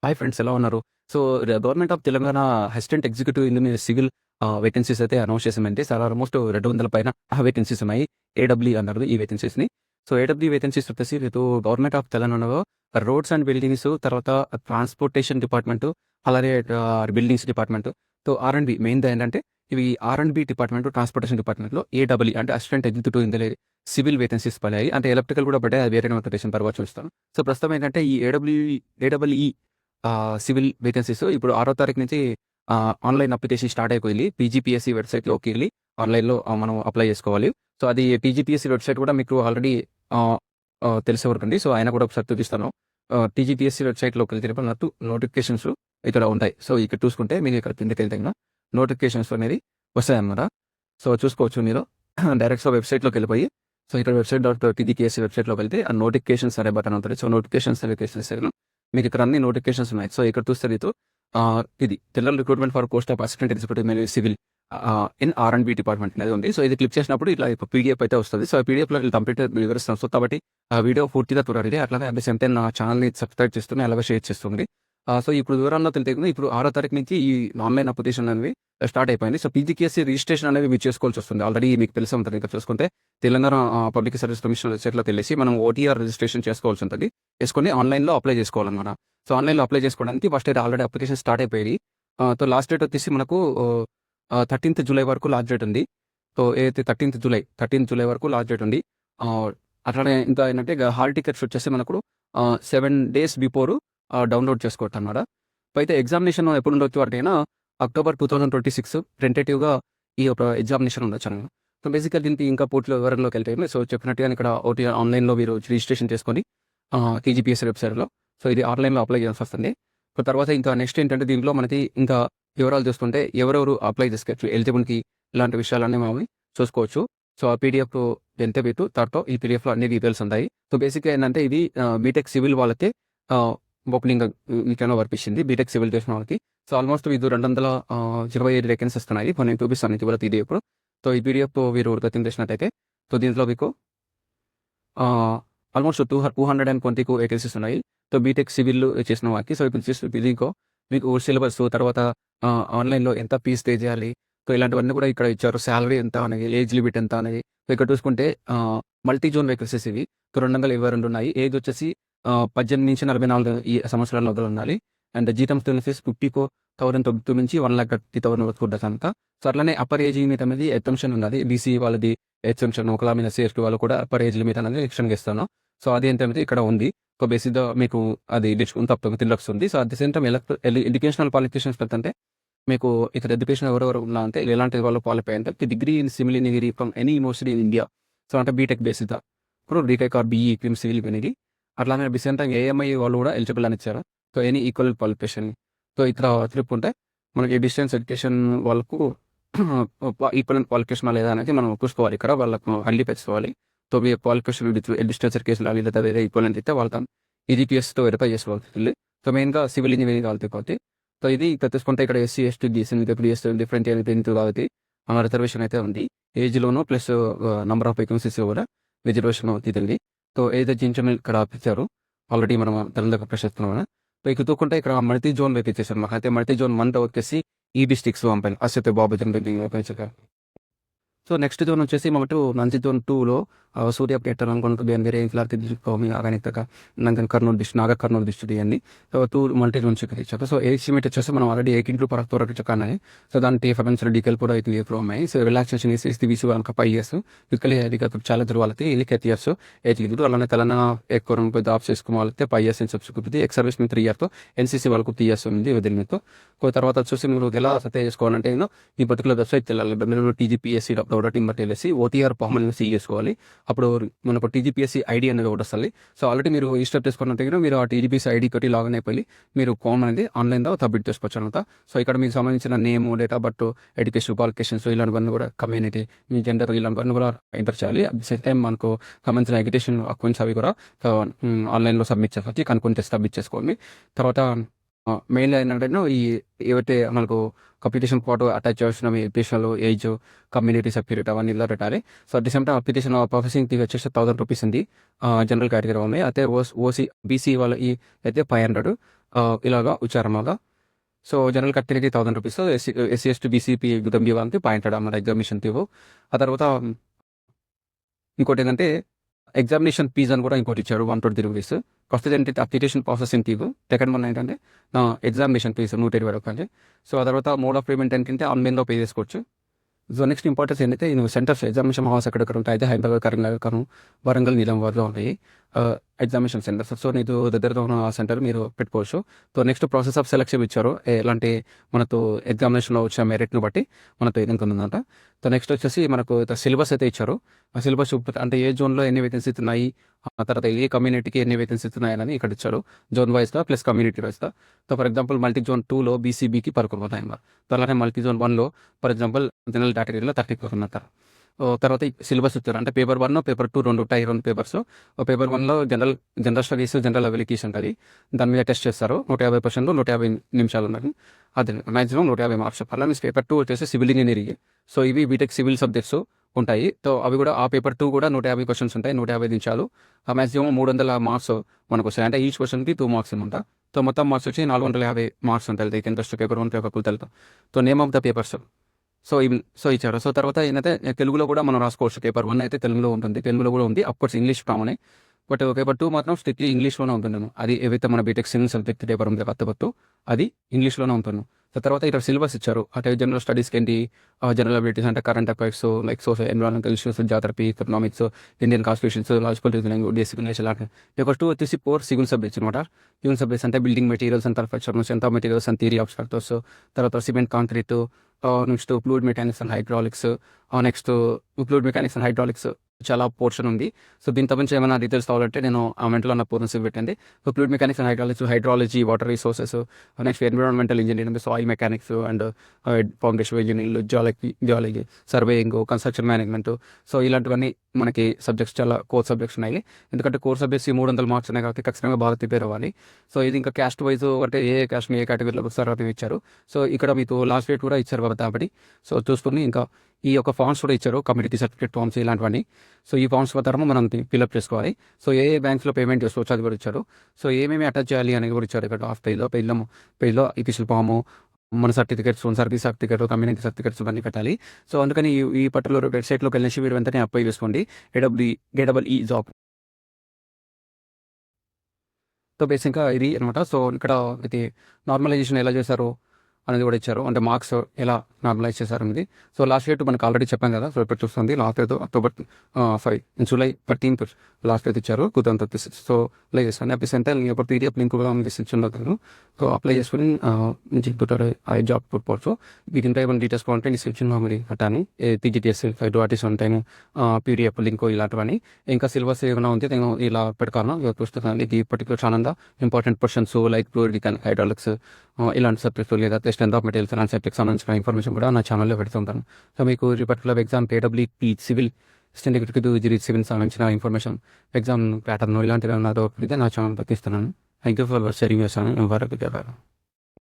Hi friends, ఎలా ఉన్నారు? So, government of Telangana assistant executive engineer civil vacancies అయితే announce చేసిందండి. చాలా ఆల్మోస్ట్ 200 పైన వేకెన్సీస్ ఉన్నాయి. ఏడబ్ల్యూ అన్నారు ఈ వేకెన్సీస్‌ని. సో, ఏడబ్ల్యూ వేకెన్సీస్ వచ్చేసి రేపు గవర్నమెంట్ ఆఫ్ తెలంగాణలో రోడ్స్ అండ్ బిల్డింగ్స్, తర్వాత ట్రాన్స్‌పోర్టేషన్ డిపార్ట్‌మెంటు, అలాగే బిల్డింగ్స్ డిపార్ట్‌మెంటు. సో, ఆర్&బి మెయిన్‌ది ఏంటంటే ఇవి ఆర్&బి డిపార్ట్‌మెంటు, ట్రాన్స్‌పోర్టేషన్ డిపార్ట్‌మెంట్‌లో ఏడబ్ల్యూ అంటే assistant executive engineer civil vacancies పడ్డాయి. అంటే ఎలక్ట్రికల్ కూడా పడ్డాయి. అది వేరే నోటిఫికేషన్ తర్వాత చూస్తాను. సో, ప్రస్తుతం ఏంటంటే ఈ ఏడబ్ల్యూఈ సివిల్ వేకెన్సీస్ ఇప్పుడు 6వ తారీఖు నుంచి ఆన్‌లైన్ అప్లికేషన్ స్టార్ట్ అయిపోయింది. పీజీపీఎస్సీ వెబ్‌సైట్‌లోకి ఎళ్లి ఆన్‌లైన్‌లో మనం అప్లై చేసుకోవాలి. సో, అది పీజీపీఎస్సీ వెబ్‌సైట్ కూడా మీకు ఆల్రెడీ ఆహ్, ఆహ్, తెలిసే ఉంటుంది. సో, ఆయన కూడా ఒకసారి చూపిస్తాను. టీజీపీఎస్సీ వెబ్‌సైట్‌లోకి వెళ్తే మనకు నోటిఫికేషన్స్ ఇక్కడ ఉంటాయి. సో, ఇక్కడ చూసుకుంటే మీకు ఇక్కడ కిందకెళ్తే గనుక నోటిఫికేషన్స్ అనేది వస్తాయన్నమాట. సో, చూసుకోవచ్చు మీరు. డైరెక్ట్‌గా వెబ్‌సైట్‌లోకి వెళ్ళిపోయి సో, ఇక్కడ టీజీపీఎస్సీ వెబ్‌సైట్‌లోకి వెళ్తే ఆ నోటిఫికేషన్స్ అనే బటన్ ఉంటుంది. సో, నోటిఫికేషన్స్ మీకు ఇక్కడ అన్ని నోటిఫికేషన్స్ ఉన్నాయి. సో, ఇక్కడ చూస్తే మీకు ఇది general recruitment for post of assistant executive engineer civil in ఆర్&బి department అనేది ఉంది. సో, ఇది క్లిక్ చేసినప్పుడు ఇట్లా పీడీఎఫ్ అయితే వస్తుంది. సో, ఆ పీడీఎఫ్‌లో కంప్లీట్‌గా వివరిస్తాను. సో, కాబట్టి ఆ వీడియో పూర్తిగా చూడండి. అట్లాగే అట్ ద సేమ్ టైమ్ నా ఛానల్‌ని సబ్స్క్రైబ్ చేస్తూనే అలాగే షేర్ చేస్తుంది. సో, ఇప్పుడు వివరాల్లో తెలితే ఇప్పుడు 6వ తారీఖు నుంచి ఈ ఆన్‌లైన్ అప్లికేషన్ అనేవి స్టార్ట్ అయిపోయింది. సో, పీజీపీఎస్సీ రిజిస్ట్రేషన్ అనేది మీరు చేసుకోవాల్సి వస్తుంది. ఆల్రెడీ మీకు తెలిసే ఉంటుంది. ఇక్కడ చూసుకుంటే తెలంగాణ పబ్లిక్ సర్వీస్ కమిషన్ వెబ్‌సైట్‌లోకి వెళ్ళేసి మనం ఓటీఆర్ రిజిస్ట్రేషన్ చేసుకోవాల్సి ఉంటుంది. చేసుకొని ఆన్‌లైన్‌లో అప్లై చేసుకోవాలన్నమాట. సో, ఆన్‌లైన్‌లో అప్లై చేసుకోవడానికి ఫస్ట్ అయితే ఆల్రెడీ అప్లికేషన్ స్టార్ట్ అయిపోయాయి. సో, లాస్ట్ డేట్ వచ్చేసి మనకు 13థ్ జూలై వరకు లాస్ట్ డేట్ ఉంది. సో, ఏదైతే 13థ్ జూలై వరకు లాస్ట్ డేట్ ఉంది. ఆహ్, అట్లానే ఇంకా ఏంటంటే హాల్ టికెట్స్ వచ్చేసి మనకు 7 డేస్ బిఫోర్ డౌన్‌లోడ్ చేసుకోవచ్చన్నమాట. అయితే ఎగ్జామినేషన్ ఎప్పుడు ఉండొచ్చు అంటే అక్టోబర్ 2026 టెంటేటివ్‌గా ఈ యొక్క ఎగ్జామినేషన్ ఉండొచ్చన్నమాట. సో, బేసిక్‌గా దీనికి ఇంకా పూర్తి వివరంలోకి వెళ్తే సో, చెప్పినట్టుగానే ఇక్కడ ఓటీఆర్ ఆన్‌లైన్‌లో మీరు రిజిస్ట్రేషన్ చేసుకొని టీజీపీఎస్సీ వెబ్‌సైట్‌లో సో, ఇది ఆన్‌లైన్‌లో అప్లై చేయాల్సి వస్తుంది. సో, తర్వాత ఇంకా నెక్స్ట్ ఏంటంటే దీంట్లో మనకి ఇంకా వివరాలు చూసుకుంటే ఎవరెవరు అప్లై చేసుకోవచ్చు, ఎలిజిబుల్‌కి ఇలాంటి విషయాలన్నీ మనం చూసుకోవచ్చు. సో, ఆ పీడీఎఫ్ ఎంత పెట్టు దాంట్లో ఈ పీడీఎఫ్‌లో అన్ని డీటెయిల్స్ ఉంటాయి. సో, బేసిక్‌గా ఏంటంటే ఇది బీటెక్ సివిల్ వాళ్ళకి ఓపెనింగ్ మీకైనా వర్పిచ్చింది. బీటెక్ సివిల్ చేసిన వాళ్ళకి. సో, ఆల్మోస్ట్ ఇది 225 వేకెన్సీస్ వస్తున్నాయి. ఇప్పుడు నేను చూపిస్తాను ఇటీవల పీడీఎఫ్. సో, ఈ పీడీఎఫ్ మీరు ఓపెన్ చేసినట్టయితే సో, దీంట్లో మీకు ఆల్మోస్ట్ 222 వేకెన్సీస్ ఉన్నాయి. సో, బీటెక్ సివిల్ చేసిన వారికి. సో, ఇప్పుడు చూస్తే దీంట్లో మీకు సిలబస్ తర్వాత ఆన్‌లైన్‌లో ఎంత ఫీజ్ పే చేయాలి. సో, ఇలాంటివన్నీ కూడా ఇక్కడ ఇచ్చారు. సాలరీ ఎంత అనేది, ఏజ్ లిమిట్ ఎంత అనేది. సో, ఇక్కడ చూసుకుంటే మల్టీ జోన్ వేకెన్సీస్ ఇవి. 222 ఉన్నాయి. ఏజ్ వచ్చేసి 18-44 ఈ సంవత్సరాల లోపల ఉండాలి. అండ్ జీతం వచ్చేసి 54,000 నుంచి 1,30,000 వరకు ఉంటదంట. సో, అట్లనే అప్పర్ ఏజ్ లిమిట్ అనేది ఎగ్జంప్షన్ ఉన్నది. బీసీ వాళ్ళది ఎగ్జంప్షన్, ఒకలా మీద ఎస్సీ వాళ్ళకు కూడా అప్పర్ ఏజ్ లిమిట్ అనేది ఎక్స్టెండ్ చేస్తాను. సో, అది ఏంటంటే ఇక్కడ ఉంది. సో, బేసిక్‌గా మీకు అది డిస్కౌంట్ తప్పకుండా తిరగొస్తుంది. So, at the same time educational qualifications పెడితే మీకు ఇక్కడ ఎడ్యుకేషన్ ఎవరెవరు ఉన్నా అంటే ఎలాంటి వాళ్ళు క్వాలిఫై అంటే degree in civil engineering from any university in India. So, అంటే బీటెక్ బేసిస్‌గా. ఇప్పుడు BTech or BE in civil అనేది. అట్లానే at the same time AMI వాళ్ళు కూడా ఎలిజిబుల్ అని ఇచ్చారు. So, any equal qualification. So, ఇక్కడ తెలుపుకుంటే మనకి డిస్టెన్స్ ఎడ్యుకేషన్ వాళ్ళకు ఈక్వలెంట్ క్వాలిఫికేషనా లేదా అనేది మనం చూసుకోవాలి. ఇక్కడ వాళ్ళకు అన్ని పెంచుకోవాలి. సో, మీ క్వాలిఫికేషన్ విత్ డిస్టెన్స్ ఎడ్యుకేషన్ లేదా వేరే ఈక్వలెంట్ అయితే వాళ్ళతో ఈజీపీఎస్‌తో వెరిఫై చేసుకోవాలి. సో, మెయిన్‌గా సివిల్ ఇంజినీరింగ్ కావాలి కాబట్టి. సో, ఇది ఇక్కడ తీసుకుంటే ఇక్కడ SC, ST, BC, WS different దీంతో కాబట్టి రిజర్వేషన్ అయితే ఉంది. ఏజ్‌లోను ప్లస్ నంబర్ ఆఫ్ వేకెన్సీస్ కూడా రిజర్వేషన్ అవుతుంది. సో, ఏదైతే జించని ఇక్కడ ఇచ్చారో ఆల్రెడీ మనం తెలంగాణ ప్రశ్నిస్తున్నాం. సో, ఇక్కడ చూసుకుంటే ఇక్కడ మల్టీ జోన్ వేకెన్సీస్ అన్నమాట. అయితే మల్టీ జోన్ 1 వచ్చేసి ఈ డిస్ట్రిక్ట్స్ పంపాను. అసెతే బాబు జనరల్. సో, నెక్స్ట్ జోన్ వచ్చేసి మనకు నంది జోన్ 2లో సూర్యాపేట, నల్గొండ, వేరే క్లారిటీ అగనిక Kurnool district, Nagarkurnool district ఇవన్నీ. సో, 2 మల్టీ జోన్స్ ఇచ్చారు. సో, ఏజ్ లిమిట్ వచ్చేసి మనం ఆల్రెడీ 18 వరకు చెప్పాను. సో, దానికి ఫైనాన్షియల్ డీటెయిల్ కూడా అయితే ఉన్నాయి. సో, రిలాక్సేషన్ ఇస్తే వీసీ వాళ్ళకి 5 years. ఫిజికల్ చాలా వాళ్ళకి 8 years ఏజ్ లిమిట్. అలానే తెలంగాణ ఎక్కువ జాబ్ చేసుకున్న వాళ్ళకి 5 years అని చెప్పుకుంటుంది. ఎక్స్ సర్వీస్ మీద 3 years, ఎన్సీసీ వాళ్ళకు 3 years ఉంది వదిలినతో. తర్వాత వచ్చేసి మీరు ఎలా సత్య చేసుకోవాలంటే ఈ పర్టికులర్ వెబ్సైట్ తెలాలి. బెంగళూరు టీజీపీఎస్సీ బట్టి వెళ్ళేసి ఓటీఆర్ ఫామ్ అనేది సీ చేసుకోవాలి. అప్పుడు మనకు టీజీపీఎస్సీ ఐడి అనేది ఒకటి వస్తుంది. సో, ఆల్రెడీ మీరు రిజిస్టర్ చేసుకున్నట్టు మీరు ఆ టీజీపీఎస్సీ ఐడి తోటి లాగిన్ అయిపోయి మీరు ఫామ్ అనేది ఆన్లైన్లో సబ్మిట్ చేసుకోవచ్చు అనమాట. సో, ఇక్కడ మీకు సంబంధించిన name, date of birth, education qualifications ఇలాంటివన్నీ కూడా కమ్యూనిటీ, మీ జెండర్ ఇలాంటివన్నీ కూడా ఎంటర్ చేయాలి. అట్ ది సేమ్ టైం మనకు సంబంధించిన ఎడ్యుకేషన్ అకౌంట్స్ అవి కూడా ఆన్లైన్లో సబ్మిట్ చేసుకోవచ్చు. కనుక్కొని సబ్మిట్ చేసుకోండి. తర్వాత మెయిన్‌గా ఏంటంటే ఏవైతే మనకు అప్లికేషన్ ఫోటో అటాచ్ చేసిన మీ అప్లికేషన్‌లో ఏజ్, కమ్యూనిటీ సర్టిఫికేట్ అవన్నీ ఇలా పెట్టాలి. So, at the same time application processing fee వచ్చేసి 1,000 రూపీస్ ఉంది. జనరల్ కేటగిరీ ఉన్నాయి. అయితే ఓసీ, బీసీ వాళ్ళకి అయితే 500. ఇలాగా వచ్చారన్నమాట. సో జనరల్ కట్టినకి ₹1000 ఎస్సీ ఎస్టీ బీసీపీ విధంగా వాళ్ళకి పాయింటెడ్ అన్నమాట ఎగ్జామినేషన్ ఫీవు. ఆ తర్వాత ఇంకోటి ఏంటంటే ఎగ్జామినేషన్ ఫీజ్ అని కూడా ఇంకోటి ఇచ్చారు ₹120. ఫస్ట్ ఏంటంటే application processing fees, second one ఏంటంటే ఎగ్జామినేషన్ ఫీజు ₹120. సో ఆ తర్వాత మోడ్ ఆఫ్ పేమెంట్ ఏంటంటే ఆన్లైన్లో పే చేసుకోవచ్చు. సో నెక్స్ట్ ఇంపార్టెన్స్ ఏంటంటే నువ్వు సెంటర్స్ ఎగ్జామినేషన్ హాల్స్ ఎక్కడెక్కడ ఉంటాయి అయితే హైదరాబాద్, కరీంనగర్, వరంగల్, నిజామాబాద్లో ఉన్నాయి ఎగ్జామినేషన్ సెంటర్స్. సో నీకు దగ్గరలో ఉన్న ఆ సెంటర్ మీరు పెట్టుకోవచ్చు. So next process of selection ఇచ్చారు, ఎలాంటి మనకు ఎగ్జామినేషన్లో వచ్చిన మెరిట్ను బట్టి మనతో ఇది ఉంటుందంట. సో నెక్స్ట్ వచ్చేసి మనకు సిలబస్ అయితే ఇచ్చారు. ఆ సిలబస్ అంటే ఏ జోన్లో ఎన్ని వేకెన్సీస్ ఉన్నాయి, ఆ తర్వాత ఏ కమ్యూనిటీకి ఎన్ని వేకెన్సీస్ ఉన్నాయని ఇక్కడ ఇచ్చారు. జోన్ వైజ్గా ప్లస్ కమ్యూనిటీ వైజ్గా. So for example multi zone 2లో బీసీబీకి 11 ఉన్నాయి అన్నమాట. సో అలానే మల్టీ జోన్ 1లో ఫర్ ఎగ్జాంపుల్ జనరల్ కేటగిరీలో 34 ఉన్నారు. తర్వాత సిలబస్ ఇచ్చారు, అంటే పేపర్ 1 పేపర్ 2 రెండు ఉంటాయి, 2 పేపర్స్. పేపర్ 1లో జనరల్ స్టడీస్, జనరల్ అబిలిటీస్ ఉంటుంది. దాని మీద టెస్ట్ చేస్తారు. 150 క్వశ్చన్లు, 150 నిమిషాలు ఉన్నాయి. అది మ్యాక్సిమం 150 మార్క్స్. అలానే పేపర్ 2 వచ్చేసి సివిల్ ఇంజనీరింగ్. సో ఇవి బీటెక్ సివిల్ సబ్జెక్ట్స్ ఉంటాయి. సో అవి కూడా ఆ పేపర్ 2 కూడా 150 క్వశ్చన్స్ ఉంటాయి, 150 నిమిషాలు. మ్యాక్సిమం 300 మార్క్స్ మనకు వస్తాయి, అంటే ఈచ్ క్వశ్చన్కి 2 మార్క్స్ అనమాట. సో మొత్తం మార్క్స్ వచ్చి 450 మార్క్స్ ఉంటాయి. లైక్ ఇంట్రెస్ట్ పేపర్ 1 పేపర్ 2 తెలుసు. So name of the papers ఇచ్చారు. సో తర్వాత ఏంటంటే తెలుగులో కూడా మనం రాసుకోవచ్చు. పేపర్ 1 అయితే తెలుగులో ఉంటుంది, తెలుగులో కూడా ఉంది. అఫ్కోర్స్ ఇంగ్లీష్ కామనే, బట్ పేపర్ 2 మాత్రం స్ట్రిక్ట్లీ ఇంగ్లీష్లోనే ఉంటుంది. అది ఏవైతే మన బీటెక్ సివిల్ సబ్జెక్ట్ పేపర్ ఉంది కొత్త అది ఇంగ్లీష్లోనే ఉంటుంది. సో తర్వాత ఇక్కడ సిలబస్ ఇచ్చారు, అంటే జనరల్ స్టడీస్కి ఏంటి, జనరల్ అబిలిటీస్ అంటే current affairs, like social environmental issues, geography, economics, Indian constitutions, logical reasoning, basic English. అలాగే పేపర్ 2 వచ్చేసి 4 సివిల్ సబ్జెక్ట్స్ అనమాట. సివిల్ సబ్జెక్ట్స్ అంటే building materials and construction, strength of materials and theory of structures, తర్వాత cement, concrete, next fluid mechanics and hydraulics, next fluid mechanics and hydraulics చాలా portion ఉంది. So దీని తప్పించి ఏమైనా డీటెయిల్స్ కావాలంటే నేను ఆ మెంట్లో నా పోర్షన్స్ పెట్టండి. So fluid mechanics and hydraulics, hydrology, water resources, next environmental engineering, soil mechanics and foundation engineering, geology, surveying, construction management. So ఇలాంటివన్నీ మనకి సబ్జెక్ట్స్ చాలా కోర్ సబ్జెక్ట్స్ ఉన్నాయి. ఎందుకంటే కోర్ సబ్జెక్ట్స్ 300 మార్క్స్ ఉన్నాయి కాబట్టి ఖచ్చితంగా బాగా ప్రిపేర్ అవ్వాలి. సో ఇది ఇంకా క్యాస్ట్ వైజ్ అంటే ఏ క్యాస్ట్ ఏ కేటగిరీలో వస్తారో అది ఇచ్చారు. సో ఇక్కడ మీకు లాస్ట్ డేట్ కూడా ఇచ్చారు కాబట్టి సో చూసుకుని ఇంకా ఈ యొక్క ఫార్మ్స్ కూడా ఇచ్చారు, కమ్యూనిటీ సర్టిఫికేట్ ఫార్మ్స్ ఇలాంటివన్నీ. సో ఈ ఫార్మ్స్ ప్రకారం మనం ఫిల్అప్ చేసుకోవాలి. సో ఏ బ్యాంక్స్లో పేమెంట్ చేసుకోవచ్చు అది కూడా ఇచ్చారు. సో ఏమేమి అటాచ్ చేయాలి అనేది కూడా ఇచ్చారు ఇక్కడ హాఫ్ పేజ్లో ఈపీసీఎల్ ఫాము, మన certificates, service certificate, community certificates ఇవన్నీ పెట్టాలి. సో అందుకని ఈ పర్టికులర్ వెబ్సైట్లోకి వెళ్ళేసి మీరు వెంటనే అప్లై చేసుకోండి. గేడబ్ల్యూ జాబ్. సో బేసిక్గా ఇది అనమాట. సో ఇక్కడ ఇది నార్మలైజేషన్ ఎలా చేశారు అనేది కూడా ఇచ్చారు, అంటే మార్క్స్ ఎలా నార్మలైజ్ చేశారు అనేది. సో లాస్ట్ డేట్ మనకు ఆల్రెడీ చెప్పాం కదా. సో ఇప్పుడు చూస్తుంది last date July 13 last date ఇచ్చారు 2036. సో అప్లై చేస్తాను అప్పిస్తే ఒక పీడిఎఫ్ లింక్ కూడా డిస్క్రిప్షన్లో. సో అప్లై చేసుకుని జాబ్ పుట్టుకోవచ్చు. వీటింటే ఏమైనా డీటెయిల్స్ కావాలంటే డిస్క్రిప్షన్లో మరి కట్టాని టీజీటీఎస్ 5 ఆర్టీస్ ఉంటాయి, పీడిఎఫ్ లింక్ ఇలాంటివన్నీ. ఇంకా సిలబస్ ఏమైనా ఉంటే నేను ఇలా పెడతాను చూస్తున్నాను. ఇది పర్టికులర్ ఛానల్లో important questions like fluid hydraulics ఇలాంటి సబ్జెక్ట్స్ లేదా స్ట్రెంత్ ఆఫ్ మెటీరియల్స్ అలాంటి సబ్జెక్ట్స్ సంబంధించిన ఇన్ఫర్మేషన్ కూడా నా ఛానల్లో పెడుతుంటాను. సో మీకు ఈ particular exam KWP civil civil సంబంధించిన ఇన్ఫర్మేషన్, ఎగ్జామ్ ప్యాటర్న్ ఇలాంటివి నాతో నా ఛానల్ తగ్గిస్తున్నాను. థ్యాంక్ యూ ఫర్ షేరింగ్ చేస్తాను.